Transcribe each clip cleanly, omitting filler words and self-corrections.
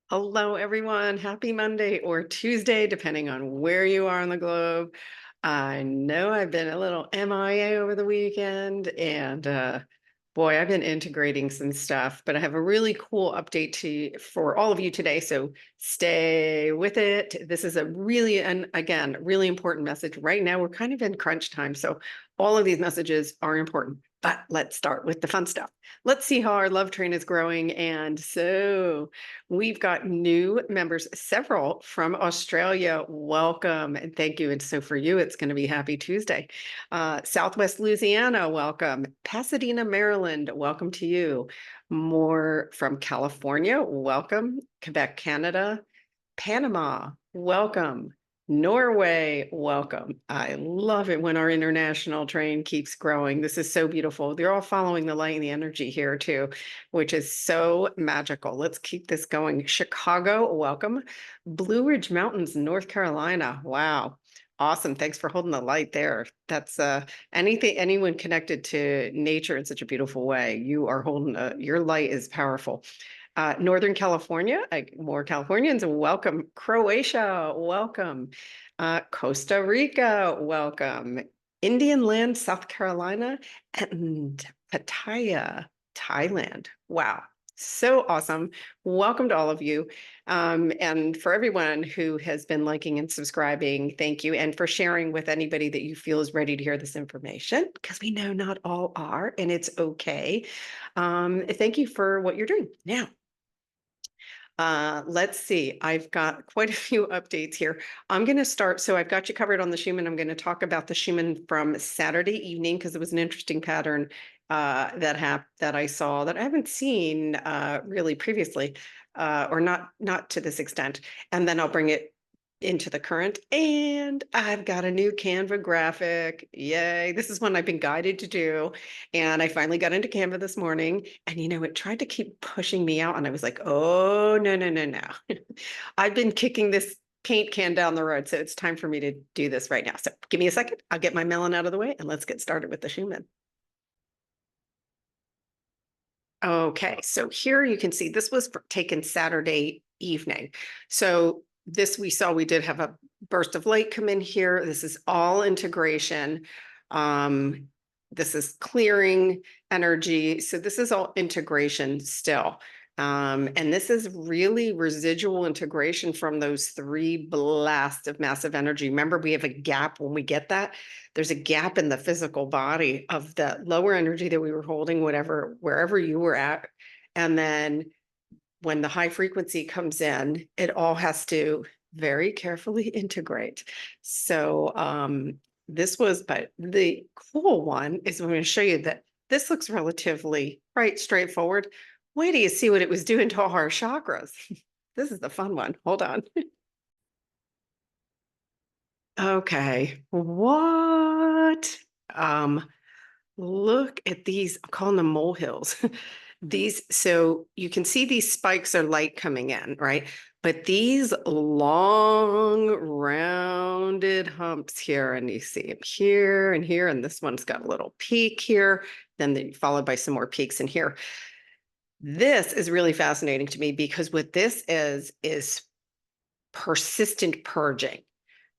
Hello, everyone. Happy Monday or Tuesday, depending on where you are on the globe. I know I've been a little MIA over the weekend, and boy, I've been integrating some stuff, but I have a really cool update for all of you today. So stay with it. This is a really, and again, really important message. Right now, we're kind of in crunch time. So all of these messages are important. But let's start with the fun stuff. Let's see how our love train is growing. And so we've got new members, several from Australia. Welcome and thank you. And so for you, it's going to be Happy Tuesday. Southwest Louisiana, welcome. Pasadena, Maryland, welcome to you. More from California, welcome. Quebec, Canada. Panama, welcome. Norway, welcome. I love it when our international train keeps growing. This is so beautiful. They're all following the light and the energy here too, which is so magical. Let's keep this going. Chicago, welcome. Blue Ridge Mountains, North Carolina. Wow. Awesome. Thanks for holding the light there. That's anyone connected to nature in such a beautiful way. You are holding your light is powerful. Northern California, more Californians, welcome. Croatia, welcome. Costa Rica, welcome. Indian Land, South Carolina, and Pattaya, Thailand. Wow, so awesome. Welcome to all of you. And for everyone who has been liking and subscribing, thank you. And for sharing with anybody that you feel is ready to hear this information, because we know not all are, and it's okay. Thank you for what you're doing. Now, let's see. I've got quite a few updates here. I'm going to start. So I've got you covered on the Schumann. I'm going to talk about the Schumann from Saturday evening because it was an interesting pattern that I saw that I haven't seen really previously, or not to this extent. And then I'll bring it into the current, and I've got a new Canva graphic. Yay. This is one I've been guided to do. And I finally got into Canva this morning, and it tried to keep pushing me out. And I was like, oh, no, no, no, no. I've been kicking this paint can down the road. So it's time for me to do this right now. So give me a second. I'll get my melon out of the way and let's get started with the Schumann. Okay, so here you can see this was taken Saturday evening. So this we did have a burst of light come in here. This is all integration. This is clearing energy. So this is all integration still. And this is really residual integration from those three blasts of massive energy. Remember, we have a gap when we get that. There's a gap in the physical body of the lower energy that we were holding, wherever you were at. And then when the high frequency comes in, it all has to very carefully integrate. So but the cool one is I'm going to show you that this looks relatively straightforward. Wait till you see what it was doing to all our chakras. This is the fun one. Hold on. Okay. What? Look at these. I'm calling them molehills. So you can see these spikes are light coming in, right? But these long rounded humps here, and you see them here and here, and this one's got a little peak here, then followed by some more peaks in here. This is really fascinating to me because what this is persistent purging.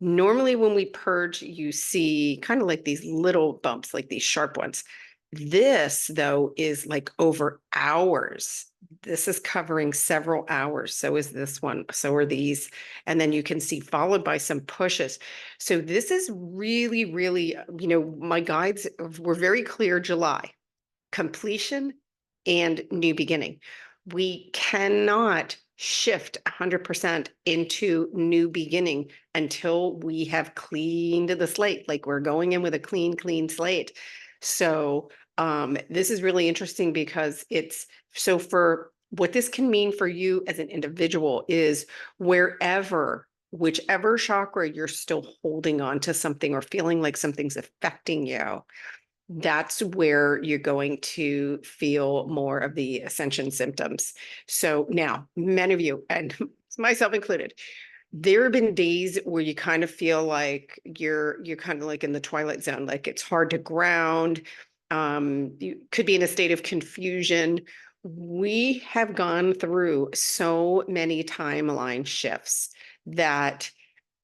Normally when we purge, you see kind of like these little bumps, like these sharp ones. This, though, is like over hours. This is covering several hours. So is this one. So are these. And then you can see followed by some pushes. So this is really, really, my guides were very clear July, completion and new beginning. We cannot shift 100% into new beginning until we have cleaned the slate. Like we're going in with a clean slate. So this is really interesting because for what this can mean for you as an individual is whichever chakra you're still holding on to something or feeling like something's affecting you, that's where you're going to feel more of the ascension symptoms. So now, many of you, and myself included, there have been days where you kind of feel like you're kind of like in the twilight zone, like it's hard to ground. You could be in a state of confusion. We have gone through so many timeline shifts that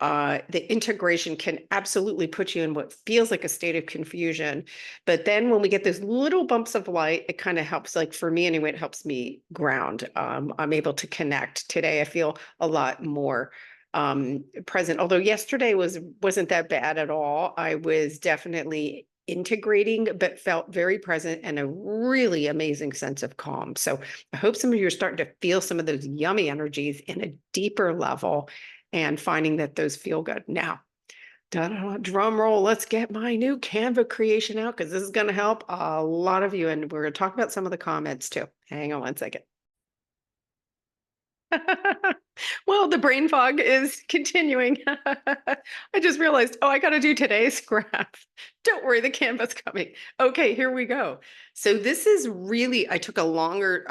the integration can absolutely put you in what feels like a state of confusion. But then when we get those little bumps of light, it kind of helps. Like for me anyway, it helps me ground. I'm able to connect. Today, I feel a lot more present. Although yesterday wasn't that bad at all. I was definitely integrating, but felt very present and a really amazing sense of calm. So I hope some of you are starting to feel some of those yummy energies in a deeper level and finding that those feel good. Now, drum roll, let's get my new Canva creation out because this is going to help a lot of you. And we're going to talk about some of the comments too. Hang on one second. Well, the brain fog is continuing. I just realized, oh, I got to do today's graph. Don't worry, the Canva's coming. Okay, here we go. So this is really, I took a longer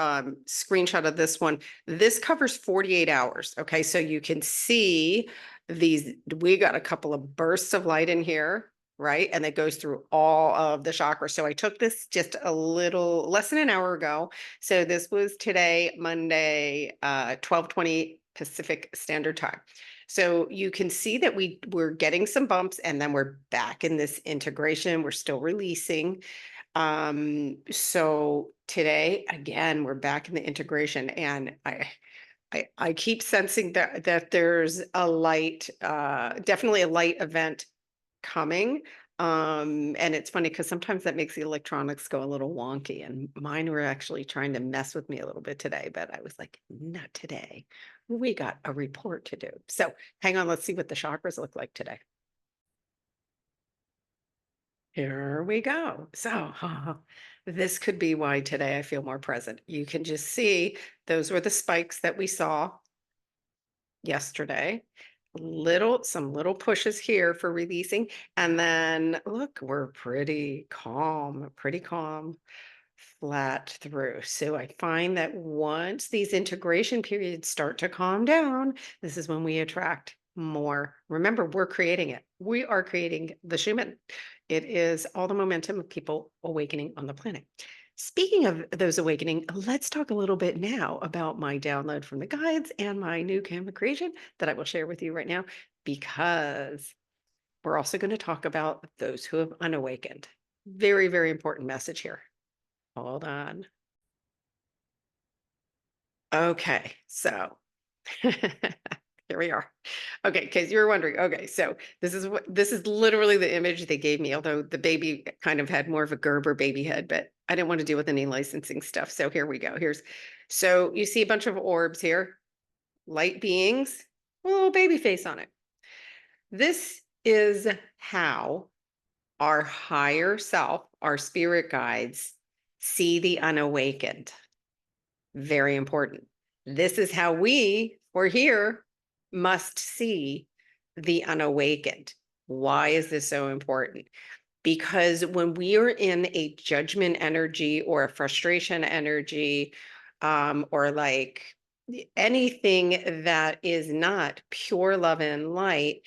screenshot of this one. This covers 48 hours. Okay, so you can see these, we got a couple of bursts of light in here, right? And it goes through all of the chakras. So I took this just a little less than an hour ago. So this was today, Monday, 12:20 Pacific Standard Time. So you can see that we're getting some bumps and then we're back in this integration. We're still releasing. So today, again, we're back in the integration and I keep sensing that there's a light, definitely a light event coming. And it's funny because sometimes that makes the electronics go a little wonky, and mine were actually trying to mess with me a little bit today, but I was like, not today. We got a report to do. So hang on, let's see what the chakras look like today. Here we go. So this could be why today I feel more present. You can just see those were the spikes that we saw yesterday. Some little pushes here for releasing. And then look, we're pretty calm, flat through. So I find that once these integration periods start to calm down, this is when we attract more. Remember, we're creating it. We are creating the Schumann. It is all the momentum of people awakening on the planet. Speaking of those awakening, let's talk a little bit now about my download from the guides and my new Canva creation that I will share with you right now, because we're also going to talk about those who have unawakened. Very, very important message here. Hold on. Okay, so here we are. Okay, because you were wondering. Okay, so this is literally the image they gave me, although the baby kind of had more of a Gerber baby head, but I didn't want to deal with any licensing stuff. So here we go. So you see a bunch of orbs here, light beings, a little baby face on it. This is how our higher self, our spirit guides, see the unawakened. Very important. This is how we're here, must see the unawakened. Why is this so important? Because when we are in a judgment energy or a frustration energy, or like anything that is not pure love and light,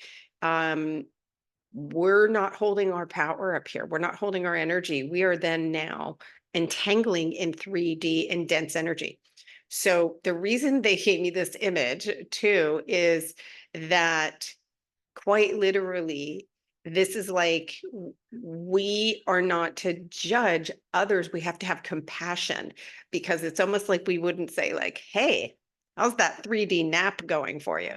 we're not holding our power up here. We're not holding our energy. We are then now entangling in 3D and dense energy. So the reason they gave me this image too is that quite literally, this is like we are not to judge others. We have to have compassion, because it's almost like we wouldn't say like, hey, how's that 3D nap going for you?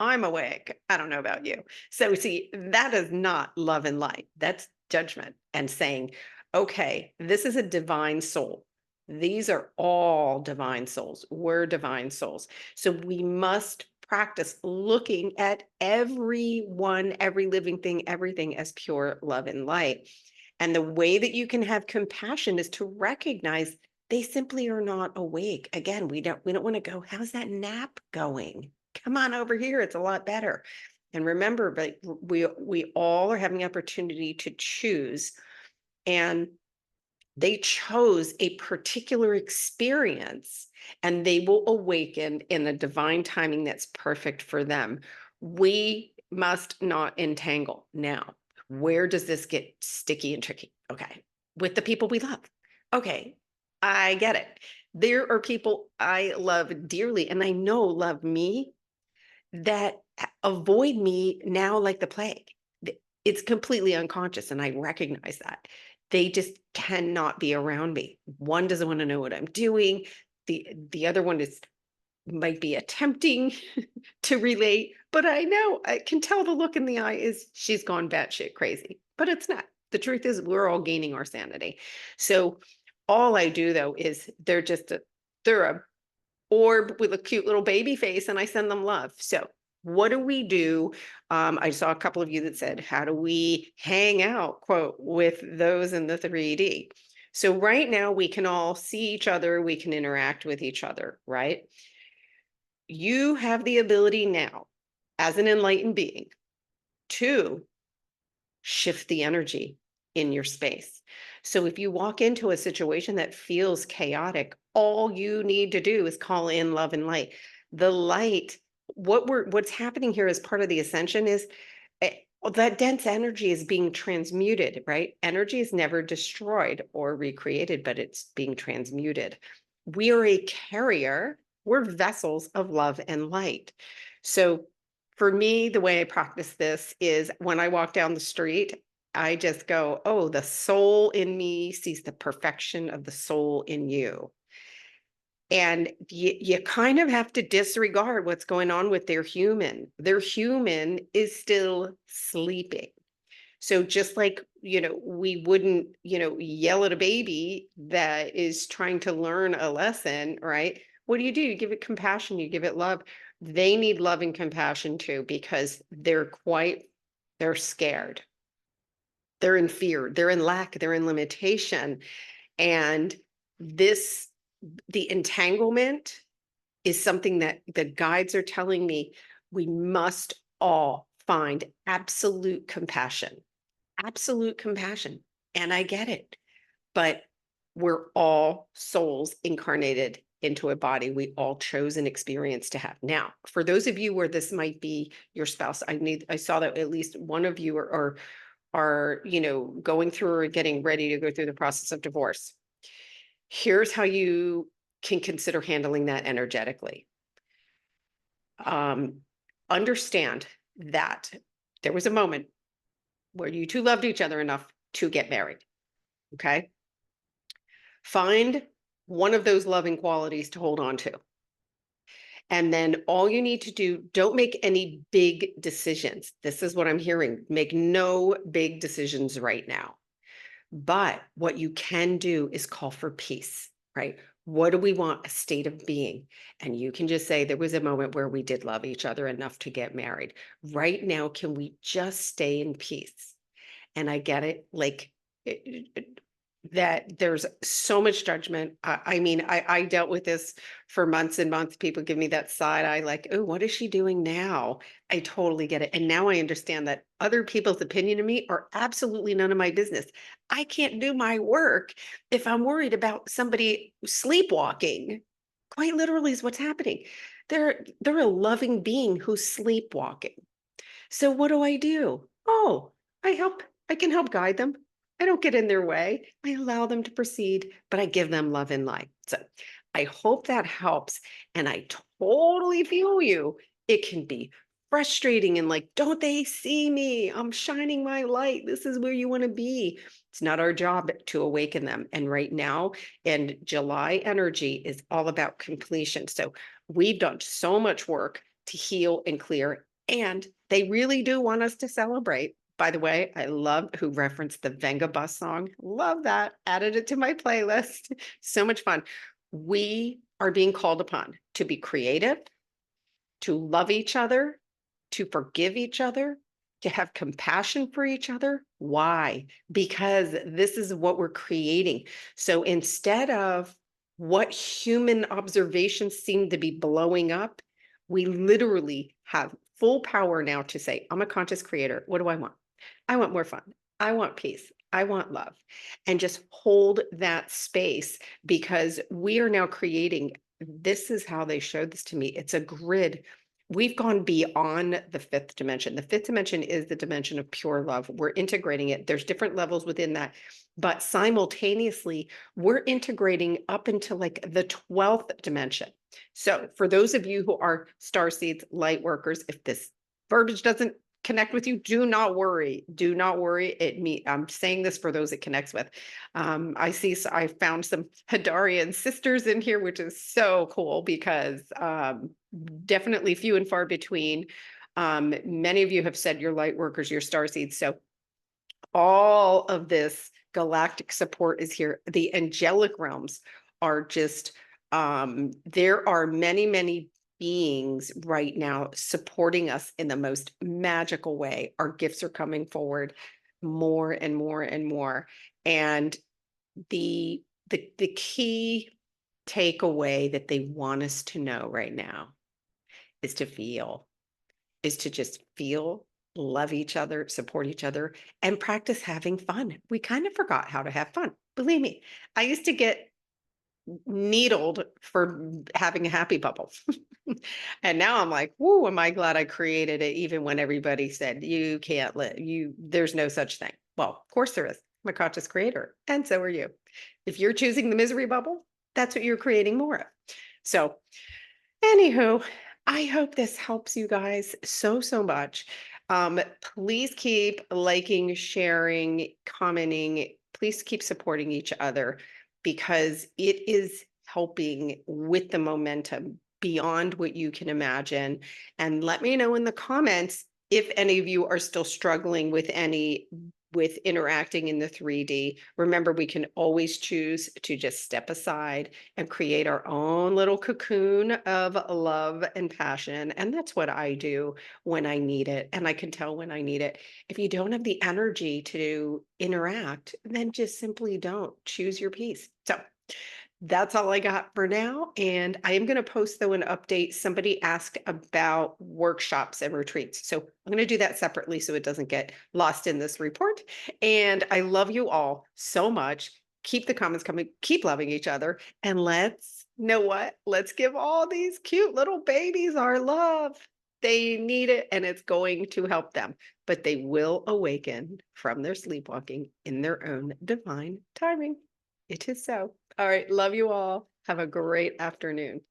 I'm awake. I don't know about you. So see, that is not love and light. That's judgment and saying, okay, this is a divine soul. These are all divine souls. We're divine souls. So we must practice looking at everyone, every living thing, everything as pure love and light. And the way that you can have compassion is to recognize they simply are not awake. Again, we don't want to go, how's that nap going? Come on over here. It's a lot better. And remember, but we all are having the opportunity to choose, and they chose a particular experience, and they will awaken in the divine timing that's perfect for them. We must not entangle. Now, where does this get sticky and tricky? Okay, with the people we love. Okay, I get it. There are people I love dearly and I know love me that avoid me now like the plague. It's completely unconscious, and I recognize that. They just cannot be around me. One doesn't want to know what I'm doing. The other one is might be attempting to relate, but I know I can tell the look in the eye is she's gone batshit crazy. But it's not. The truth is we're all gaining our sanity. So all I do though is they're a orb with a cute little baby face and I send them love. So what do we do? I saw a couple of you that said, how do we hang out, quote, with those in the 3D? So right now we can all see each other, we can interact with each other, right? You have the ability now, as an enlightened being, to shift the energy in your space. So if you walk into a situation that feels chaotic, all you need to do is call in love and light. The light, what's happening here as part of the ascension is that dense energy is being transmuted, right? Energy is never destroyed or recreated, but it's being transmuted. We are a carrier, we're vessels of love and light. So for me, the way I practice this is when I walk down the street, I just go, oh, the soul in me sees the perfection of the soul in you. And you kind of have to disregard what's going on with their human. Their human is still sleeping. So just like, we wouldn't, yell at a baby that is trying to learn a lesson, right? What do? You give it compassion, you give it love. They need love and compassion too, because they're scared. They're in fear, they're in lack, they're in limitation. And the entanglement is something that the guides are telling me we must all find absolute compassion. Absolute compassion. And I get it. But we're all souls incarnated into a body we all chose an experience to have. Now, for those of you where this might be your spouse, I saw that at least one of you are going through or getting ready to go through the process of divorce. Here's how you can consider handling that energetically. Understand that there was a moment where you two loved each other enough to get married. Okay. Find one of those loving qualities to hold on to. And then all you need to do, don't make any big decisions. This is what I'm hearing. Make no big decisions right now. But what you can do is call for peace, right? What do we want? A state of being. And you can just say, there was a moment where we did love each other enough to get married. Right now, can we just stay in peace? And I get it. Like, that there's so much judgment. I mean, I dealt with this for months and months. People give me that side eye, like, oh, what is she doing now? I totally get it. And now I understand that other people's opinion of me are absolutely none of my business. I can't do my work if I'm worried about somebody sleepwalking. Quite literally is what's happening. They're a loving being who's sleepwalking. So what do? Oh, I can help guide them. I don't get in their way. I allow them to proceed, but I give them love and light. So I hope that helps. And I totally feel you. It can be frustrating and like, don't they see me? I'm shining my light. This is where you want to be. It's not our job to awaken them. And right now, and July energy is all about completion. So we've done so much work to heal and clear, and they really do want us to celebrate. By the way, I love who referenced the Venga Bus song. Love that. Added it to my playlist. So much fun. We are being called upon to be creative, to love each other, to forgive each other, to have compassion for each other. Why? Because this is what we're creating. So instead of what human observations seem to be blowing up, we literally have full power now to say, I'm a conscious creator. What do I want? I want more fun. I want peace. I want love. And just hold that space, because we are now creating. This is how they showed this to me. It's a grid we've gone beyond the fifth dimension. The fifth dimension is the dimension of pure love. We're integrating it. There's different levels within that, but simultaneously, we're integrating up into like the 12th dimension. So, for those of you who are star seeds, light workers, if this verbiage doesn't connect with you, do not worry. Do not worry. I'm saying this for those it connects with. I found some Hadarian sisters in here, which is so cool because definitely few and far between. Many of you have said you're light workers, you're star seeds. So all of this galactic support is here. The angelic realms are just, there are many, many beings right now supporting us in the most magical way. Our gifts are coming forward more and more and more. And the key takeaway that they want us to know right now is to feel, is to just feel, love each other, support each other, and practice having fun. We kind of forgot how to have fun. Believe me, I used to get needled for having a happy bubble. And now I'm like, whoo, am I glad I created it, even when everybody said you can't there's no such thing. Well, of course there is. I'm a conscious creator, and so are you. If you're choosing the misery bubble, that's what you're creating more of. So anywho, I hope this helps you guys so, so much. Please keep liking, sharing, commenting. Please keep supporting each other because it is helping with the momentum beyond what you can imagine. And let me know in the comments if any of you are still struggling with interacting in the 3D. Remember, we can always choose to just step aside and create our own little cocoon of love and passion. And that's what I do when I need it. And I can tell when I need it. If you don't have the energy to interact, then just simply don't. Choose your peace. So that's all I got for now. And I am going to post, though, an update. Somebody asked about workshops and retreats. So I'm going to do that separately so it doesn't get lost in this report. And I love you all so much. Keep the comments coming. Keep loving each other. And let's give all these cute little babies our love. They need it and it's going to help them, but they will awaken from their sleepwalking in their own divine timing. It is so. All right. Love you all. Have a great afternoon.